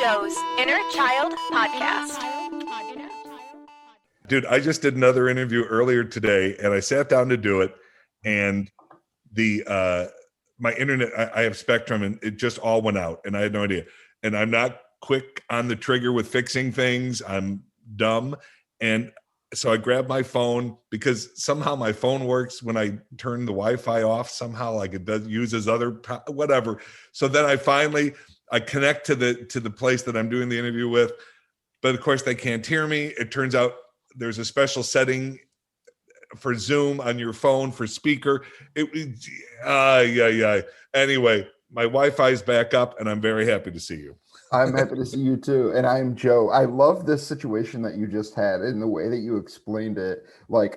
Joe's Inner Child Podcast. Dude, I just did another interview earlier today, and I sat down to do it, and the my internet, I have Spectrum, and it just all went out, and I had no idea. And I'm not quick on the trigger with fixing things. I'm dumb. And so I grabbed my phone because somehow my phone works when I turn the Wi-Fi off. Somehow, like it does uses other whatever. So then I connect to the place that I'm doing the interview with, but of course they can't hear me. It turns out there's a special setting for Zoom on your phone for speaker. Anyway, my Wi-Fi is back up, and I'm very happy to see you. I'm happy to see you too. And I'm Joe. I love this situation that you just had and the way that you explained it. Like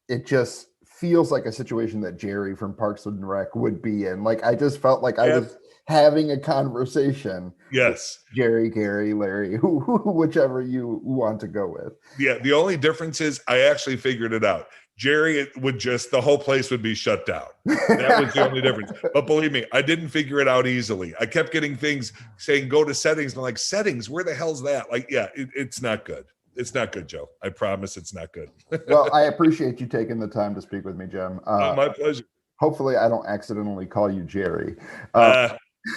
it just feels like a situation that Jerry from Parks and Rec would be in. Like I just felt like I was having a conversation. Yes. Jerry, Gary, Larry, whichever you want to go with. Yeah. The only difference is I actually figured it out. Jerry the whole place would be shut down. That was the only difference. But believe me, I didn't figure it out easily. I kept getting things saying, go to settings. And I'm like, settings, where the hell's that? Like, yeah, it's not good. It's not good, Joe. I promise it's not good. Well, I appreciate you taking the time to speak with me, Jim. My pleasure. Hopefully I don't accidentally call you Jerry.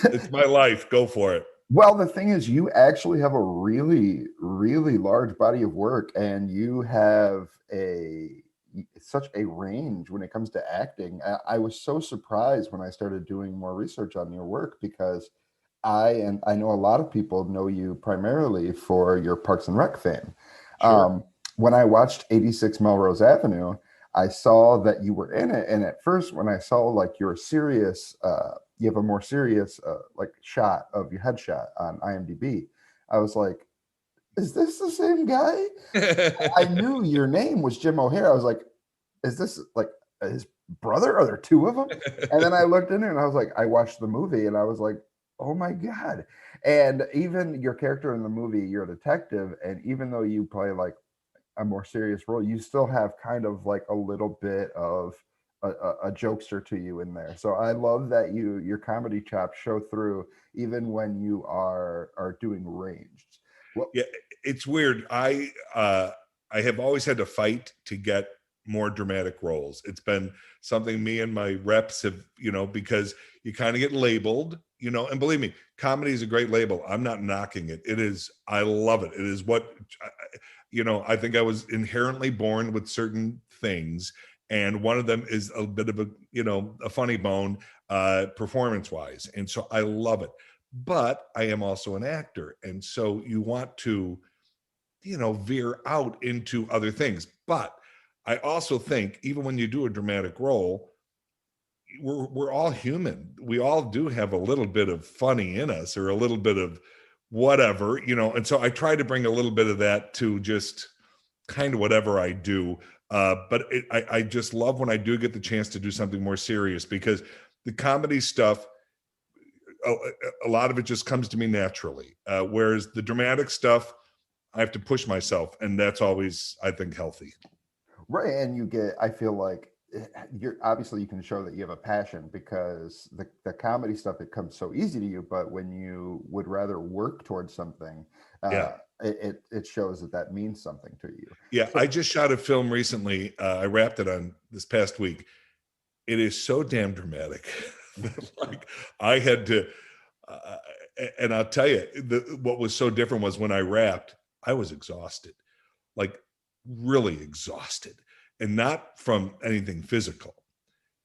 It's my life. Go for it. Well, the thing is, you actually have a really, really large body of work, and you have such a range when it comes to acting. I was so surprised when I started doing more research on your work because I know a lot of people know you primarily for your Parks and Rec fame. Sure. When I watched 86 Melrose Avenue, I saw that you were in it. And at first, when I saw like your serious, you have a more serious like shot of your headshot on IMDb, I was like, is this the same guy? I knew your name was Jim O'Hare. I was like, is this like his brother? Are there two of them? And then I looked in it and I was like, I watched the movie and I was like, oh my God. And even your character in the movie, you're a detective. And even though you play like a more serious role, you still have kind of like a little bit of a jokester to you in there. So I love that your comedy chops show through even when you are doing ranged. Well, yeah, it's weird. I have always had to fight to get more dramatic roles. It's been something me and my reps have, because you kind of get labeled, and believe me, comedy is a great label. I'm not knocking it. It is, I love it. It is what, I think I was inherently born with certain things. And one of them is a bit of a funny bone performance wise. And so I love it. But I am also an actor. And so you want to, veer out into other things. But I also think even when you do a dramatic role, we're all human. We all do have a little bit of funny in us or a little bit of whatever, and so I try to bring a little bit of that to just kind of whatever I do. But I just love when I do get the chance to do something more serious because the comedy stuff, a lot of it just comes to me naturally. Whereas the dramatic stuff, I have to push myself. And that's always, I think, healthy. Right. And I feel like you can show that you have a passion because the comedy stuff, it comes so easy to you. But when you would rather work towards something, it shows that means something to you. Yeah. I just shot a film recently. I wrapped it on this past week. It is so damn dramatic. Like I had to, and I'll tell you, what was so different was when I wrapped, I was exhausted, like really exhausted, and not from anything physical.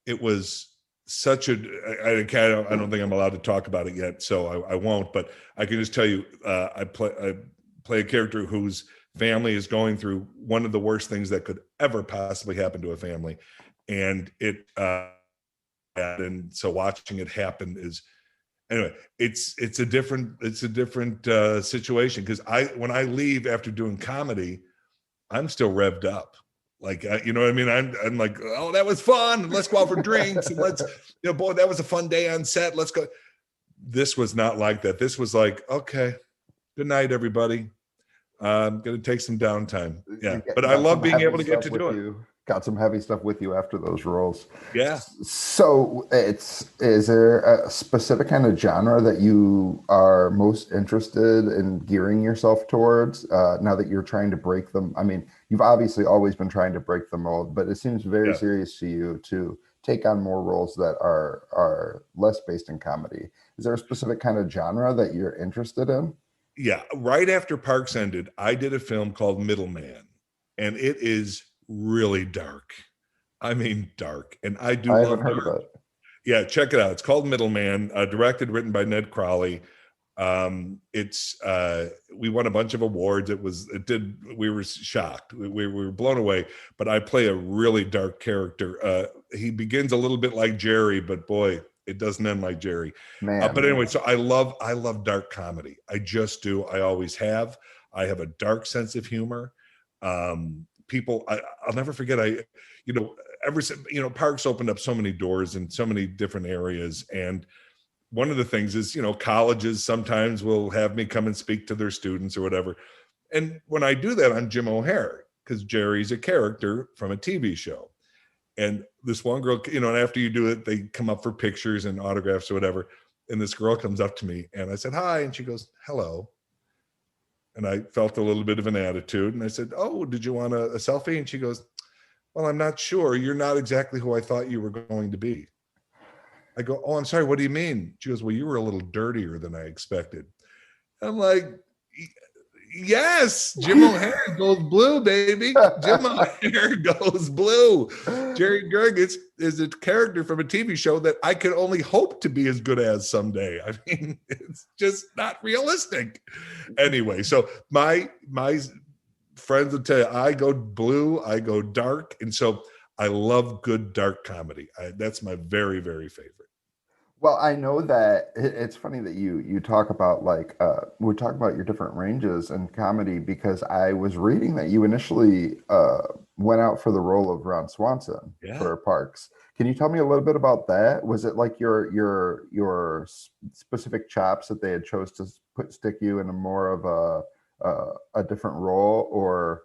It was such I don't think I'm allowed to talk about it yet, so I won't. But I can just tell you, I play a character whose family is going through one of the worst things that could ever possibly happen to a family, and and so watching it happen is, anyway, it's a different situation because when I leave after doing comedy, I'm still revved up. Like, you know what I mean? I'm like, oh, that was fun. Let's go out for drinks and let's, boy, that was a fun day on set. Let's go. This was not like that. This was like, okay, good night, everybody. I'm going to take some downtime. Yeah. But I love being able to get to do it. got some heavy stuff with you after those roles. Yeah. So is there a specific kind of genre that you are most interested in gearing yourself towards now that you're trying to break them? I mean, you've obviously always been trying to break the mold, but it seems very serious to you to take on more roles that are less based in comedy. Is there a specific kind of genre that you're interested in? Yeah. Right after Parks ended, I did a film called Middleman, and it is really dark. I mean, dark. And I do I love haven't heard dark. of it. Yeah, check it out. It's called Middleman, directed, written by Ned Crowley. We won a bunch of awards. We were shocked. We were blown away, but I play a really dark character. He begins a little bit like Jerry, but boy, it doesn't end like Jerry. Man. But anyway, so I love dark comedy. I just do. I always have. I have a dark sense of humor. I'll never forget. Parks opened up so many doors in so many different areas. And one of the things is, colleges sometimes will have me come and speak to their students or whatever. And when I do that, I'm Jim O'Hare, because Jerry's a character from a TV show. And this one girl, and after you do it, they come up for pictures and autographs or whatever. And this girl comes up to me and I said, hi. And she goes, hello. And I felt a little bit of an attitude. And I said, oh, did you want a selfie? And she goes, well, I'm not sure. You're not exactly who I thought you were going to be. I go, oh, I'm sorry. What do you mean? She goes, well, you were a little dirtier than I expected. I'm like, yes, Jim O'Hare goes blue, baby. Jim O'Hare goes blue. Jerry Gergis is a character from a TV show that I could only hope to be as good as someday. I mean, it's just not realistic. Anyway, so my friends will tell you, I go blue, I go dark. And so I love good dark comedy. That's my very, very favorite. Well, I know that it's funny that you talk about we talk about your different ranges in comedy, because I was reading that you initially went out for the role of Ron Swanson for Parks. Can you tell me a little bit about that? Was it like your specific chops that they had chose to stick you in a more of a different role, or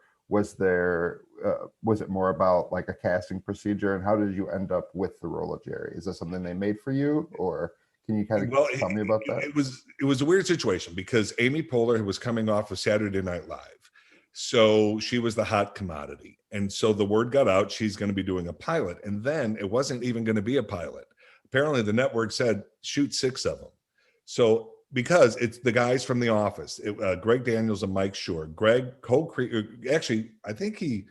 was it more about like a casting procedure? And how did you end up with the role of Jerry? Is this something they made for you, or can you kind of tell me about that? It was a weird situation, because Amy Poehler was coming off of Saturday Night Live, so she was the hot commodity, and so the word got out she's going to be doing a pilot, and then it wasn't even going to be a pilot. Apparently, the network said shoot 6 of them. So because it's the guys from The Office, Greg Daniels and Mike Schur. Greg actually, I think he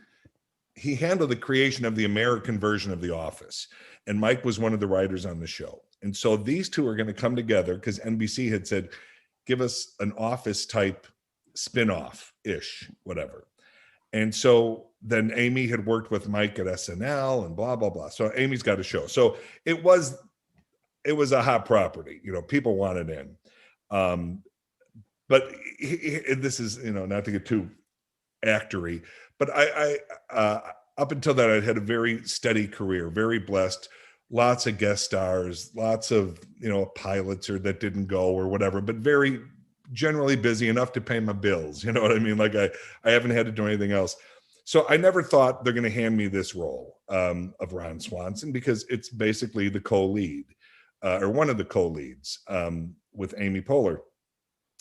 handled the creation of the American version of The Office, and Mike was one of the writers on the show. And so these two are going to come together because NBC had said, give us an Office type spin-off-ish, whatever. And so then Amy had worked with Mike at SNL and blah, blah, blah. So Amy's got a show. So it was a hot property, people wanted in. But this is, not to get too actory, but I up until that, I'd had a very steady career, very blessed, lots of guest stars, lots of, pilots or that didn't go or whatever, but very generally busy enough to pay my bills. You know what I mean? Like I haven't had to do anything else. So I never thought they're going to hand me this role of Ron Swanson, because it's basically the co-lead or one of the co-leads with Amy Poehler.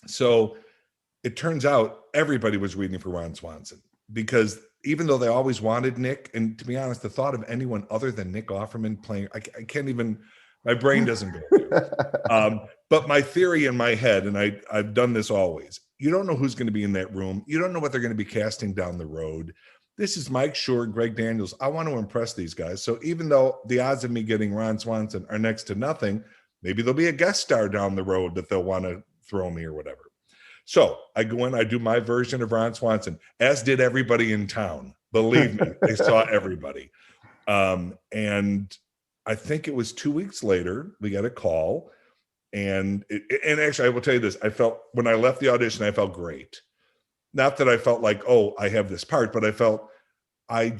So it turns out everybody was reading for Ron Swanson, because even though they always wanted Nick, and to be honest, the thought of anyone other than Nick Offerman playing, I can't even, my brain doesn't go there. But my theory in my head, and I've done this always, you don't know who's going to be in that room. You don't know what they're going to be casting down the road. This is Mike Schur, Greg Daniels. I want to impress these guys. So even though the odds of me getting Ron Swanson are next to nothing, maybe there'll be a guest star down the road that they'll want to throw me or whatever. So I go in, I do my version of Ron Swanson, as did everybody in town. Believe me, they saw everybody. And I think it was 2 weeks later, we got a call. And actually, I will tell you this. When I left the audition, I felt great. Not that I felt like, oh, I have this part, but I felt I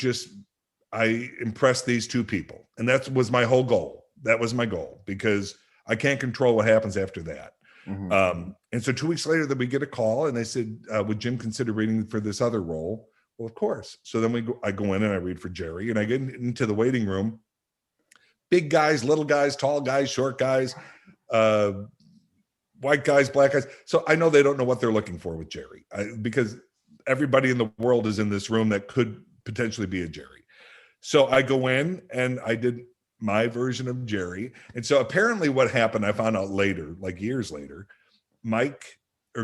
impressed these two people. And that was my whole goal. That was my goal, because I can't control what happens after that. Mm-hmm. And so 2 weeks later, that we get a call and they said, would Jim consider reading for this other role, Well, of course. So then I go in and I read for Jerry, and I get into the waiting room. Big guys, little guys, tall guys, short guys, white guys, black guys. So I know they don't know what they're looking for with Jerry, because everybody in the world is in this room that could potentially be a Jerry. So I go in and I did my version of Jerry. And so apparently what happened, I found out later, like years later,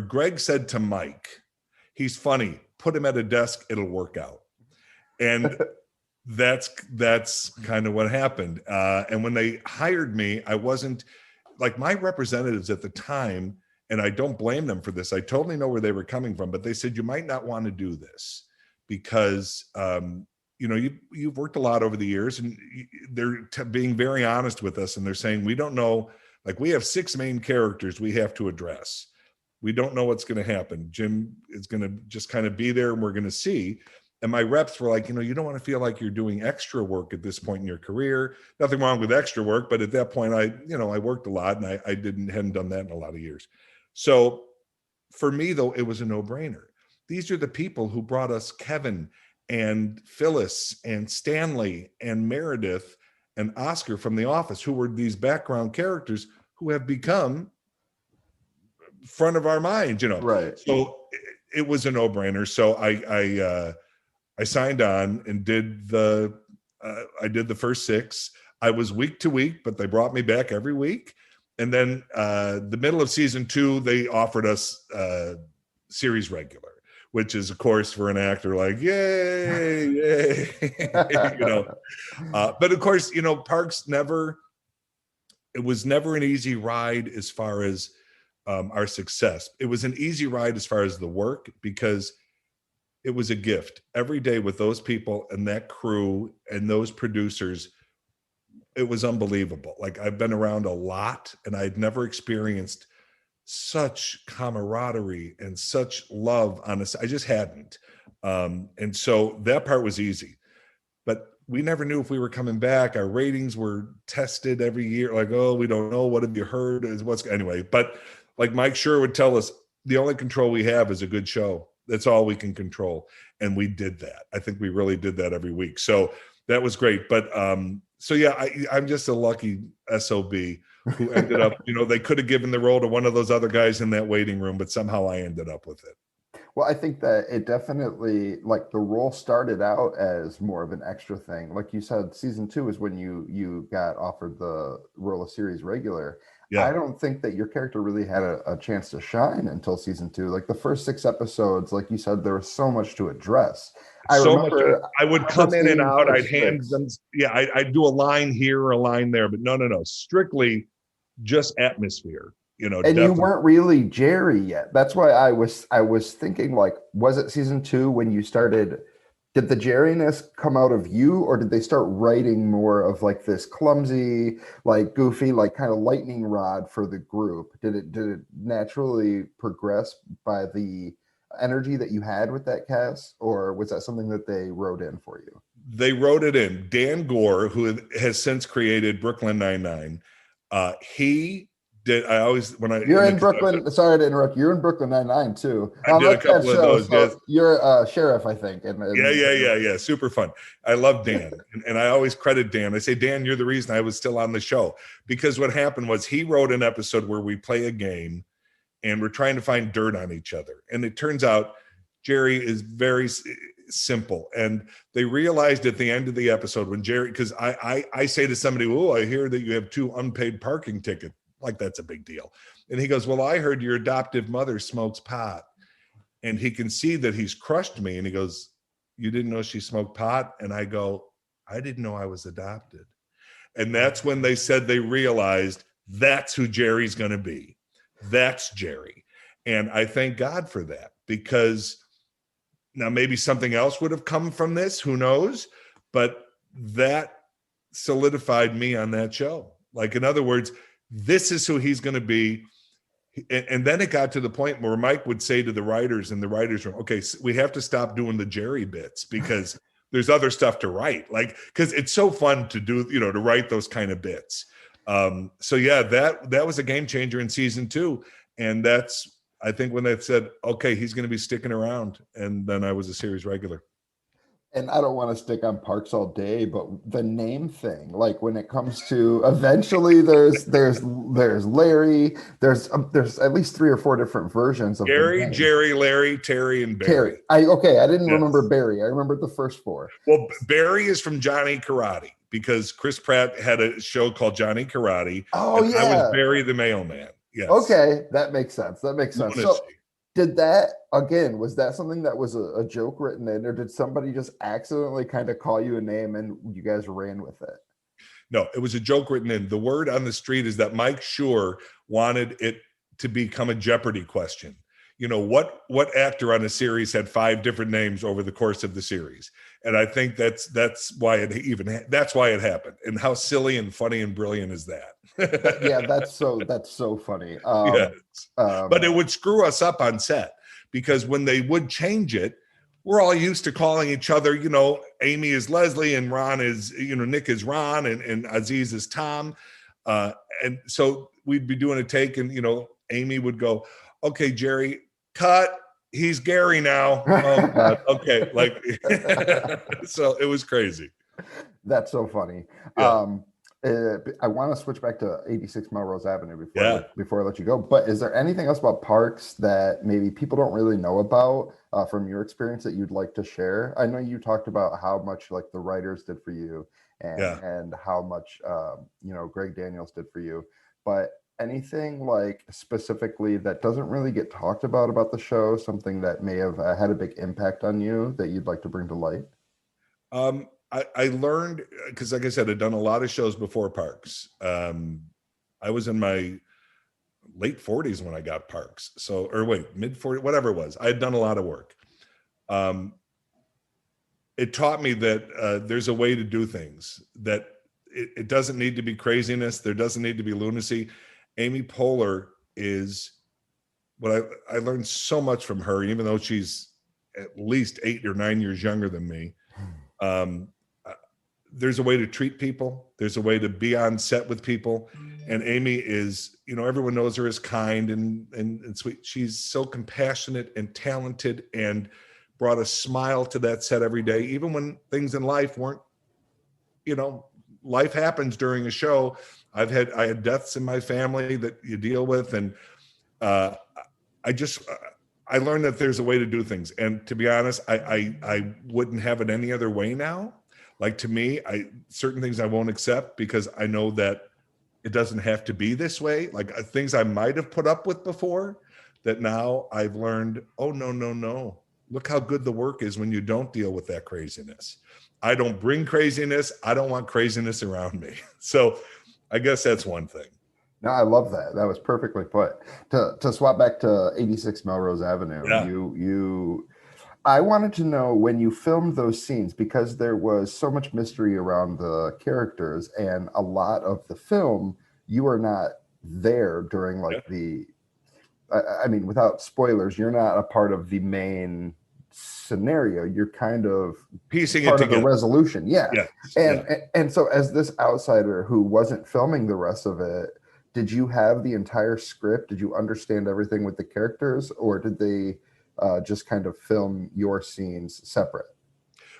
Greg said to Mike, he's funny, put him at a desk, it'll work out. And that's kind of what happened. And when they hired me, I wasn't like my representatives at the time, and I don't blame them for this. I totally know where they were coming from, but they said, you might not want to do this because, you've worked a lot over the years, and they're being very honest with us. And they're saying, we don't know, like we have 6 main characters we have to address. We don't know what's going to happen. Jim is going to just kind of be there and we're going to see. And my reps were like, you don't want to feel like you're doing extra work at this point in your career. Nothing wrong with extra work, but at that point I worked a lot, and I hadn't done that in a lot of years. So for me though, it was a no-brainer. These are the people who brought us Kevin and Phyllis and Stanley and Meredith and Oscar from The Office, who were these background characters who have become front of our minds, Right. So it was a no-brainer. So I signed on and I did the first 6. I was week to week, but they brought me back every week. And then the middle of season 2, they offered us series regular, which is, of course, for an actor like, yay. But of course, Parks it was never an easy ride as far as our success. It was an easy ride as far as the work, because it was a gift every day with those people and that crew and those producers. It was unbelievable. Like, I've been around a lot, and I'd never experienced such camaraderie and such love on this. I just hadn't. And so that part was easy, but we never knew if we were coming back. Our ratings were tested every year. Like, oh, we don't know. What have you heard? Anyway, but like Mike Schur would tell us, the only control we have is a good show. That's all we can control. And we did that. I think we really did that every week. So that was great. But so yeah, I'm just a lucky SOB who ended up, they could have given the role to one of those other guys in that waiting room, but somehow I ended up with it. Well, I think that it definitely, like, the role started out as more of an extra thing. Like you said, season 2 is when you got offered the role of series regular. Yeah. I don't think that your character really had a chance to shine until season 2. Like the first 6 episodes, like you said, there was so much to address. I would come in and out. I'd hand them. Yeah, I'd do a line here or a line there, but no. Strictly just atmosphere. And definitely. You weren't really Jerry yet. That's why I was thinking, like, was it season 2 when you started? Did the Jerryness come out of you, or did they start writing more of like this clumsy, like goofy, like kind of lightning rod for the group? Did it naturally progress by the energy that you had with that cast, or was that something that they wrote in for you? They wrote it in. Dan Gore, who has since created Brooklyn Nine-Nine, he did. You're in Brooklyn. Sorry to interrupt. You're in Brooklyn Nine-Nine too. I did a couple of those. So yes. You're a sheriff, I think. Yeah. Super fun. I love Dan, and I always credit Dan. I say, Dan, you're the reason I was still on the show, because what happened was he wrote an episode where we play a game, and we're trying to find dirt on each other, and it turns out Jerry is very simple, and they realized at the end of the episode when Jerry, because I say to somebody, "Oh, I hear that you have 2 unpaid parking tickets." Like, that's a big deal. And he goes, "Well, I heard your adoptive mother smokes pot." And he can see that he's crushed me. And he goes, "You didn't know she smoked pot?" And I go, "I didn't know I was adopted." And that's when they said they realized that's who Jerry's going to be. That's Jerry. And I thank God for that, because now maybe something else would have come from this. Who knows? But that solidified me on that show. Like, in other words, this is who he's going to be. And then it got to the point where Mike would say to the writers in the writers' room, "Okay, so we have to stop doing the Jerry bits, because there's other stuff to write." Like, because it's so fun to do, to write those kind of bits. So yeah, that was a game changer in season 2. And that's, I think, when they said, "Okay, he's going to be sticking around." And then I was a series regular. And I don't want to stick on parks all day, but the name thing, like when it comes to eventually there's Larry, there's at least 3 or 4 different versions of the Gary, name. Jerry, Larry, Terry, and Terry. Barry. I didn't Yes. remember Barry. I remembered the first 4. Well, Barry is from Johnny Karate because Chris Pratt had a show called Johnny Karate. Oh and I was yeah. Barry the mailman. Yes. Okay, that makes sense. That makes sense. Lunacy. So did that again, was that something that was a joke written in, or did somebody just accidentally kind of call you a name and you guys ran with it? No, it was a joke written in. The word on the street is that Mike Schur wanted it to become a Jeopardy question. You know, what actor on a series had 5 different names over the course of the series? And I think that's why it happened. And how silly and funny and brilliant is that? Yeah, that's so funny. Yes. But it would screw us up on set because when they would change it, we're all used to calling each other, you know, Amy is Leslie and Ron is, you know, Nick is Ron and Aziz is Tom. And so we'd be doing a take and, you know, Amy would go, okay, Jerry, cut. He's Gary now. Oh, God. Okay. Like, so it was crazy. That's so funny. Yeah. I want to switch back to 86 Melrose Avenue Yeah. before I let you go. But is there anything else about parks that maybe people don't really know about from your experience that you'd like to share? I know you talked about how much like the writers did for you and how much you know, Greg Daniels did for you. But anything like specifically that doesn't really get talked about the show, something that may have had a big impact on you that you'd like to bring to light? I learned because, like I said, I'd done a lot of shows before Parks. I was in my late 40s when I got Parks. So, or wait, mid 40s, whatever it was. I had done a lot of work. It taught me that there's a way to do things, that it doesn't need to be craziness. There doesn't need to be lunacy. Amy Poehler is what I learned so much from her, even though she's at least 8 or 9 years younger than me. There's a way to treat people. There's a way to be on set with people. And Amy is, you know, everyone knows her as kind and sweet. She's so compassionate and talented and brought a smile to that set every day, even when things in life weren't, you know, life happens during a show. I had deaths in my family that you deal with. And I learned that there's a way to do things. And to be honest, I wouldn't have it any other way now. Like, to me, certain things I won't accept because I know that it doesn't have to be this way. Like things I might have put up with before that now I've learned, oh, no. Look how good the work is when you don't deal with that craziness. I don't bring craziness. I don't want craziness around me. So I guess that's one thing. No, I love that. That was perfectly put. To swap back to 86 Melrose Avenue, Yeah. I wanted to know when you filmed those scenes, because there was so much mystery around the characters and a lot of the film, you are not there during like I mean, without spoilers, you're not a part of the main scenario. You're kind of piecing part it of together. the resolution. Yeah. Yes. And so as this outsider who wasn't filming the rest of it, did you have the entire script? Did you understand everything with the characters, or did they just kind of film your scenes separate?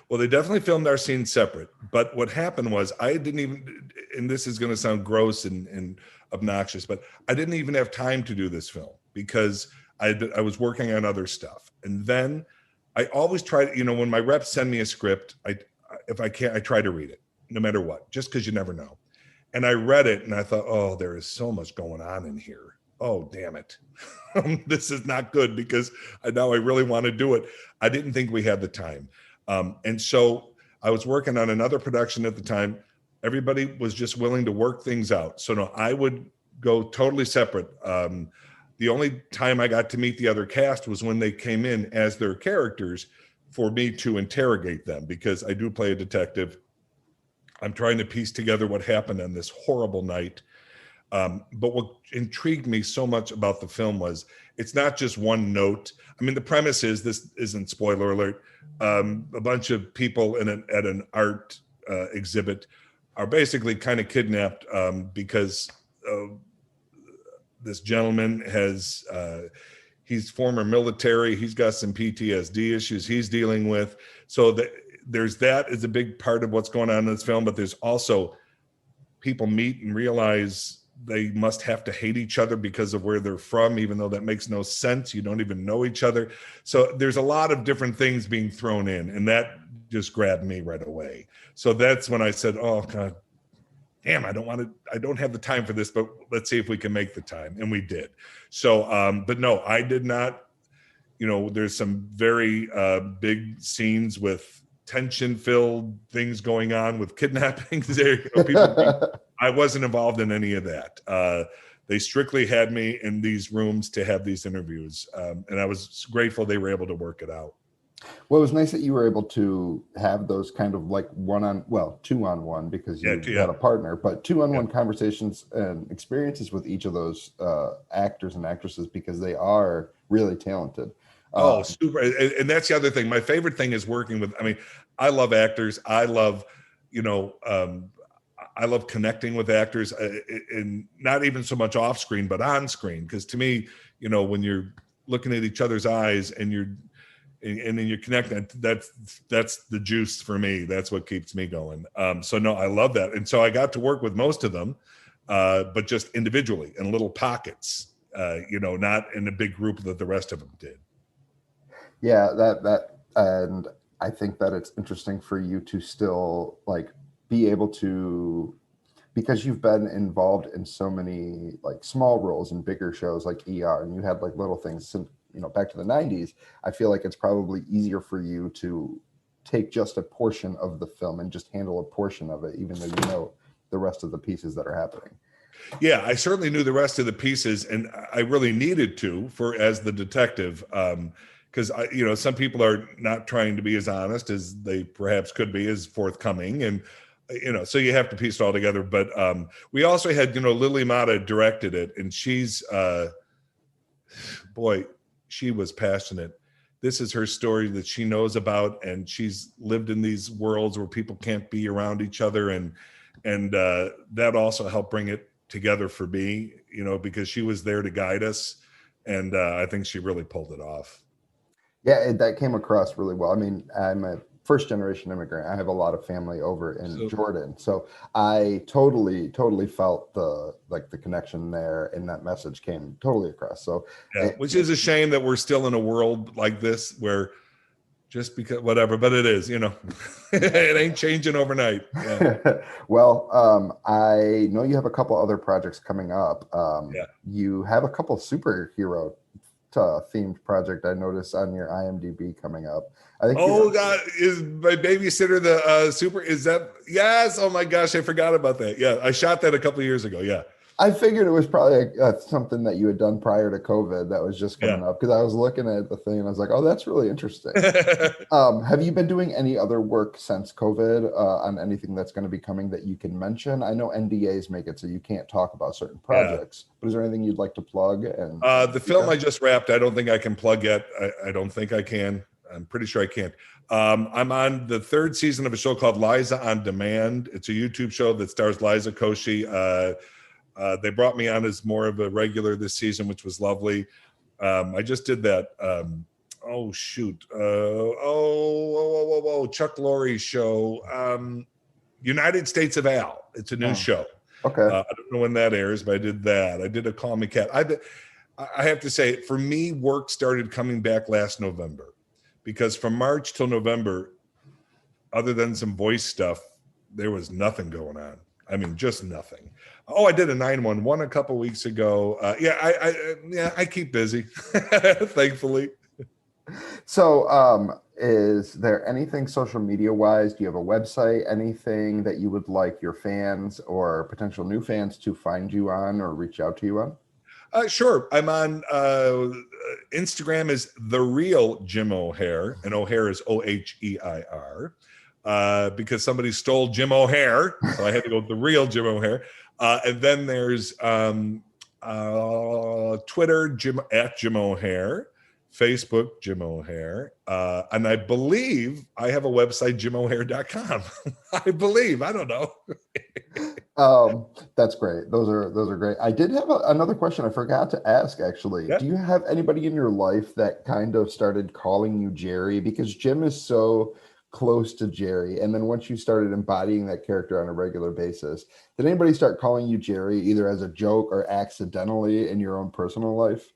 Well, they definitely filmed our scenes separate. But what happened was I didn't even, and this is going to sound gross and obnoxious, but I didn't even have time to do this film because I was working on other stuff. And then I always try to, you know, when my reps send me a script, if I can't, I try to read it no matter what, just because you never know. And I read it and I thought, oh, there is so much going on in here. Oh, damn it. This is not good because now I really want to do it. I didn't think we had the time. And so I was working on another production at the time. Everybody was just willing to work things out. So no, I would go totally separate. The only time I got to meet the other cast was when they came in as their characters for me to interrogate them, because I do play a detective. I'm trying to piece together what happened on this horrible night. But what intrigued me so much about the film was it's not just one note. I mean, the premise is, this isn't spoiler alert, a bunch of people at an art exhibit are basically kind of kidnapped because this gentleman has, he's former military. He's got some PTSD issues he's dealing with. So there's that is a big part of what's going on in this film, but there's also people meet and realize they must have to hate each other because of where they're from, even though that makes no sense. You don't even know each other. So there's a lot of different things being thrown in, and that just grabbed me right away. So that's when I said, oh God, damn, I don't have the time for this, but let's see if we can make the time. And we did. So, but no, I did not, there's some very big scenes with tension-filled things going on with kidnappings there. I wasn't involved in any of that. They strictly had me in these rooms to have these interviews. And I was grateful they were able to work it out. Well, it was nice that you were able to have those kind of like two-on-one, because you had a partner, but two-on-one conversations and experiences with each of those actors and actresses, because they are really talented. Super. And that's the other thing. My favorite thing is working with, I love actors. I love, I love connecting with actors, and not even so much off screen, but on screen. Because to me, when you're looking at each other's eyes and then you're connecting, that's the juice for me. That's what keeps me going. So no, I love that. And so I got to work with most of them, but just individually in little pockets, not in a big group that the rest of them did. Yeah, and I think that it's interesting for you to still be able to, because you've been involved in so many small roles in bigger shows like ER, and you had little things since back to the 90s. I feel like it's probably easier for you to take just a portion of the film and just handle a portion of it, even though the rest of the pieces that are happening. Yeah, I certainly knew the rest of the pieces, and I really needed to as the detective, because some people are not trying to be as honest as they perhaps could be, as forthcoming, and so you have to piece it all together. But we also had Lily Mata directed it, and she's boy, she was passionate. This is her story that she knows about, and she's lived in these worlds where people can't be around each other, and that also helped bring it together for me, because she was there to guide us, and I think she really pulled it off. Yeah, that came across really well. I'm a first-generation immigrant. I have a lot of family over in Jordan, so I totally felt the connection there, and that message came totally across. So, which is a shame that we're still in a world like this, where just because whatever, but it is, it ain't changing overnight. Yeah. Well, I know you have a couple other projects coming up. You have a couple superhero themed project I noticed on your IMDb coming up. I think. Oh God, is my babysitter the super? Is that yes? Oh my gosh, I forgot about that. Yeah, I shot that a couple of years ago. Yeah. I figured it was probably something that you had done prior to COVID that was just coming up, because I was looking at the thing and I was like, oh, that's really interesting. Have you been doing any other work since COVID on anything that's going to be coming that you can mention? I know NDAs make it so you can't talk about certain projects, but is there anything you'd like to plug? And the film I just wrapped, I don't think I can plug yet. I don't think I can. I'm pretty sure I can't. I'm on the third season of a show called Liza on Demand. It's a YouTube show that stars Liza Koshy. They brought me on as more of a regular this season, which was lovely. I just did that. Chuck Lorre's show, United States of Al. It's a new show. Okay. I don't know when that airs, but I did that. I did a Call Me Cat. I have to say, for me, work started coming back last November, because from March till November, other than some voice stuff, there was nothing going on. Just nothing. Oh, I did a 911 a couple weeks ago. I keep busy, thankfully. So, is there anything social media wise? Do you have a website? Anything that you would like your fans or potential new fans to find you on or reach out to you on? Sure. I'm on Instagram is The Real Jim O'Heir, and O'Heir is Oheir. Because somebody stole Jim O'Heir, so I had to go with The Real Jim O'Heir. And then there's Twitter, Jim O'Heir, Facebook, Jim O'Heir, and I believe I have a website, jimoheir.com. I believe, I don't know. That's great. Those are great. I did have another question I forgot to ask, actually. Do you have anybody in your life that kind of started calling you Jerry? Because Jim is so close to Jerry, and then once you started embodying that character on a regular basis, did anybody start calling you Jerry either as a joke or accidentally in your own personal life?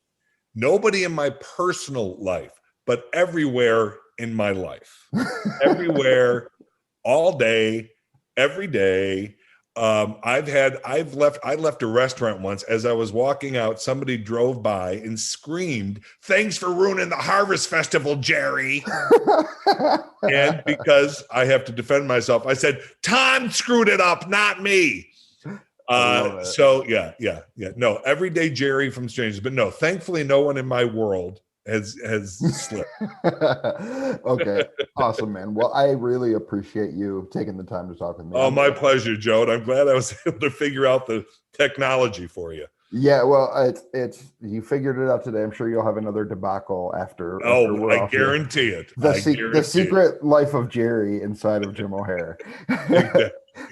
Nobody in my personal life, but everywhere in my life. Everywhere, all day, every day. I left a restaurant once. As I was walking out, somebody drove by and screamed, "Thanks for ruining the Harvest Festival, Jerry." And because I have to defend myself, I said, "Tom screwed it up, not me." So yeah. No, everyday Jerry from strangers, but no, thankfully no one in my world has slipped. Okay, awesome, man. Well, I really appreciate you taking the time to talk with me. Oh, my pleasure, Joe. And I'm glad I was able to figure out the technology for you. Yeah, well, it's you figured it out today. I'm sure you'll have another debacle after. Oh, I guarantee it. The secret life of Jerry inside of Jim O'Hare.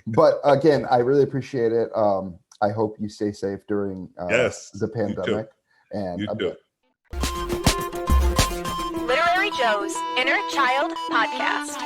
But again, I really appreciate it. I hope you stay safe during the pandemic. And you too. Literary Joe's Inner Child Podcast.